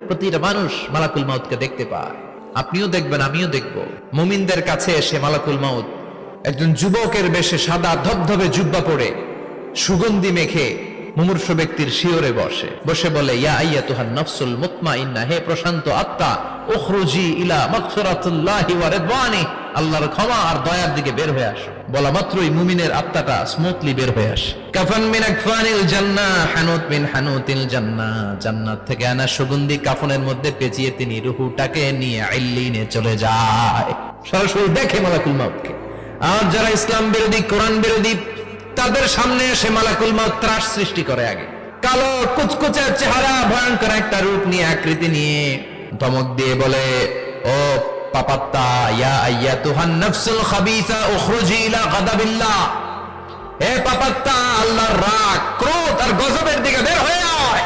প্রতিটা মানুষ মালাকুল মাউতকে দেখতে পায়। আপনিও দেখবেন, আমিও দেখব। মুমিনদের কাছে এসে মালাকুল মাউত একজন যুবকের বেশে সাদা ধবধবে জুব্বা পরে সুগন্ধি মেখে মুমূর্ষ ব্যক্তির শিয়রে বসে বলে, ইয়া আইয়াতুহান নাফসুল মুতমাইন্নাহ, হে প্রশান্ত আত্মা, উখরুজি ইলা মাগফিরাতিল্লাহি ওয়া রিদওয়ানি, আল্লাহর ক্ষমা আর দয়ার দিকে বের হয়ে আসো। বলা মাত্রই মুমিনের আত্মাটা স্মুথলি বের হয়ে আসে। কাফান মিন আকফানিল জান্নাহ, হানুত মিন হানুতিল জান্নাহ, জান্নাত থেকে আনা সুগন্ধি কাফনের মধ্যে পেঁচিয়ে তিনি রূহটাকে নিয়ে ইল্লিনে চলে যায়। সরাসরি দেখে মালাকুল মাউতকে। আর যারা ইসলাম বিরোধী, কোরআন বিরোধী, তাদের সামনে এসে মালাকুল মাউত ত্রাস সৃষ্টি করে। আগে কালো কুচকুচে চেহারা, ভয়ঙ্কর একটা রূপ নিয়ে, আকৃতি নিয়ে ধমক দিয়ে বলে, ও পাপাত্তা, ইয়া আইয়াতুহান নাফসুল খাবিসা উখরুজি ইলা গাদাবিল্লাহ, হে পাপাত্তা, আল্লাহর রাগ, ক্রোধ আর গজবের দিকে বের হয়ে আয়।